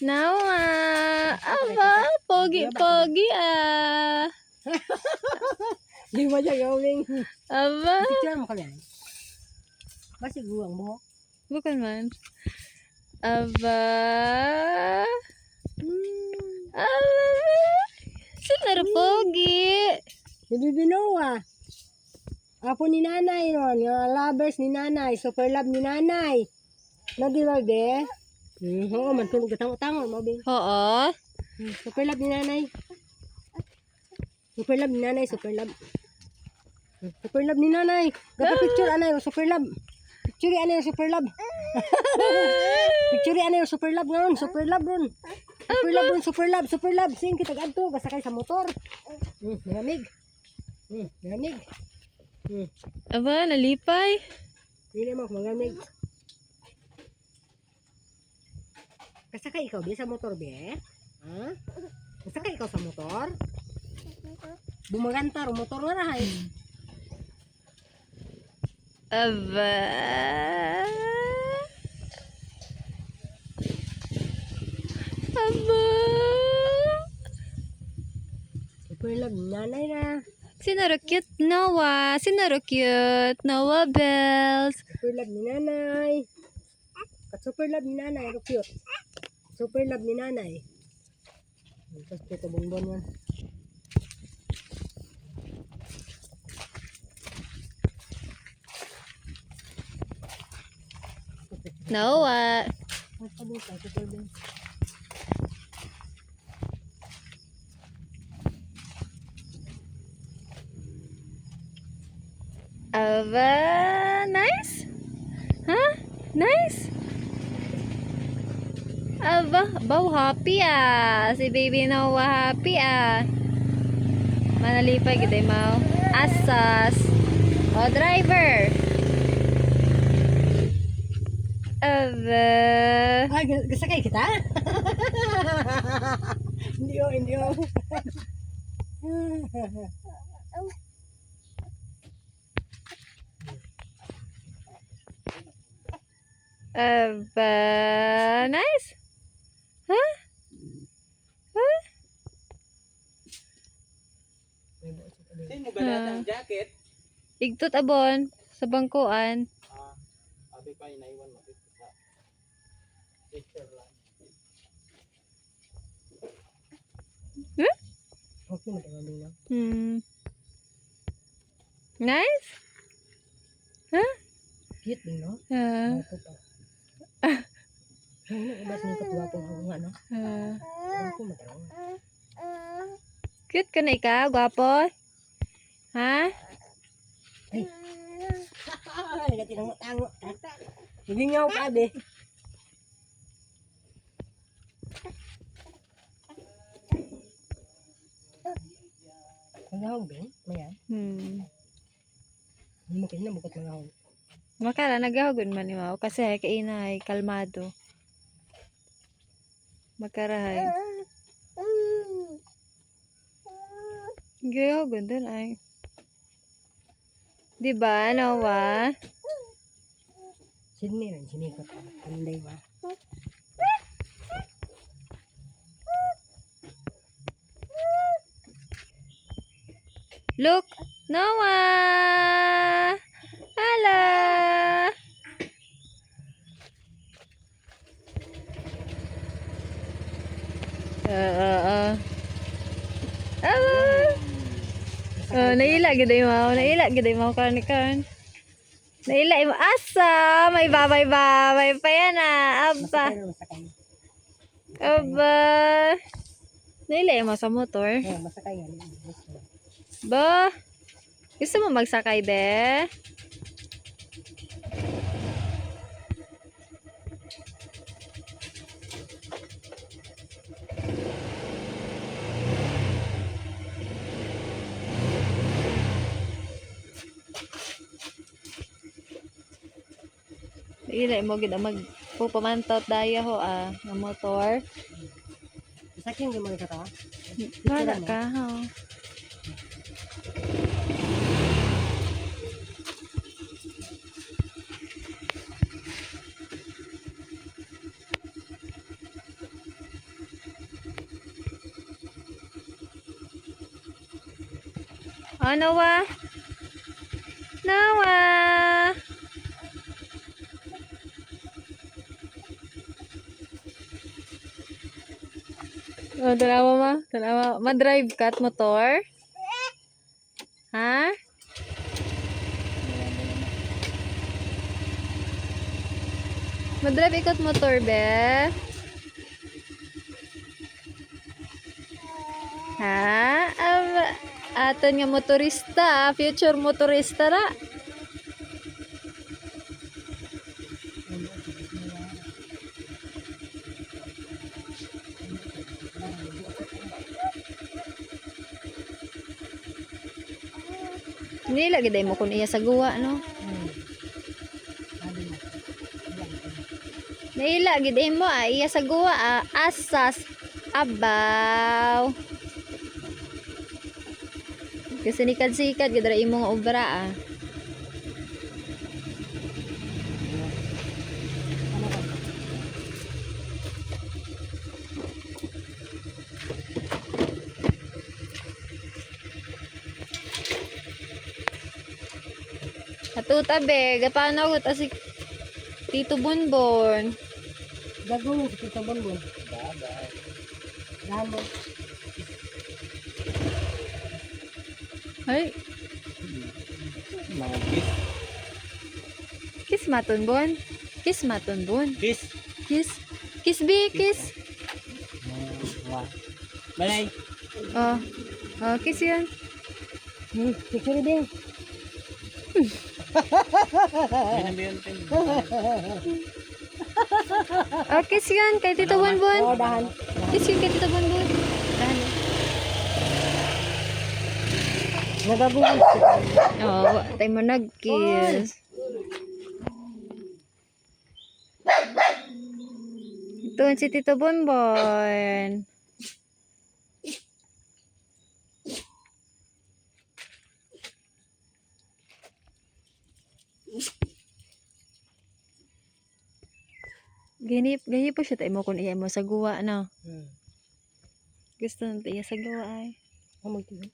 Nawa. Aba, pogi-pogi ah. Di mo siya gawing. Aba. Picture mo kami. Basi guwang mo. Bukan man. Aba. Aba. Sinara pogi. Hindi binawa. Apo ni nanay ron. Nga lovers ni nanay. Super love ni nanay. Nagilal de. Oo, man tulog tango-tango mo bing. Oo. Super love ni nanay. Super love ni nanay, super love. Super love ni nanay. Gapa picture anay super love. Picture anay super love. Picture anay super love ngayon, super love ron. Super love ron, super love, super love. Sing kita gadto, gasakay sa motor. Malamig. Malamig. Aba, nalipay. Dili mo malamig. Kasakay ikaw be sa motor be? Ha? Kasakay ikaw sa motor? Bumaganta ro motor nga rahay. Aba. Aba. Super love ni nanay na. Sinaro cute Noah. Sinaro cute Noah Bells. Super love ni nanay. Kat super love ni nanay, ro cute. Super love ni nanay. Tapos ito bonbon yan. Noah. Super love. Aba, nice? Huh? Nice? Aba, baw happy ah. Si baby Noah happy ah. Manalipay gid mau. Asas. O driver. Aba. Ay, gasakay kita? Hindi o, hindi o. Aba, nice? Huh? Huh? Sino mo ganata ang jacket? Igtot abon sa bangkuan. Abi pa inaiwan mo dito sa picture lang. Huh? Okay, magaling na. Nice? Huh? Cute din, no? Ako pa. Ano, iba't nito tuwapong ako nga, no? Ako magaling. Cute ka na ikaw, gwapo? Ha? Ay, natinango-tango. Hilingaw ka, be. Magahog, be? Mayan. Hindi mo kaya na bukot magahog. Makala nagahugod man ni Mao kasi kainay kalmado. Magkarahay. Gahugod din ay. Di ba, Noah? Sydney rin, sinikot ka. Panday ba? Look, Noah! Hello! Naila gid mo kan. Naila mo asa, may babay-babay pa yan ah. Aba. Masakay. Aba. Naila mo sa motor. Masakay nga. Ba? Gusto mo magsakay be? Ila mo gid magpupamantot daya ho ah ng motor. Sakyan gimana kata? Wala ka ho. Oh, Noah. Noah. Oh, tanawa ma. Tanawa. Ma-drive ka at motor? Ha? Ma-drive ikat motor, be? Ha? Aton nga motorista. Future motorista ra. Hindi lagi day mo kung iya sa guwa, no? Naila gid mo iya sa guwa asas abaw. Kasi nikad-sikad gid ra imong obra Atuta be, gapano ko ta si Tito Bonbon. Gagawin ko sa bonbon. Dahan mo. Ay, Mga kiss. kiss maton bon. Kiss maton bon. Kiss. Kiss. Kiss be, kiss. Balay. Oh. Oh, kiss yan. Picture din. Binabiyon. Oh, kiss yan kay Tito Bonbon. Oo, dahan. Kiss yan kay Tito Bonbon. Dahan. Nagagawin. Oh, tayo mo nag-kiss. Ito si Tito Bonbon. Gani po siya tayo mo kung iya mo sa guwa, no? Gusto natin iya sa guwa ay. Oh, magtigil.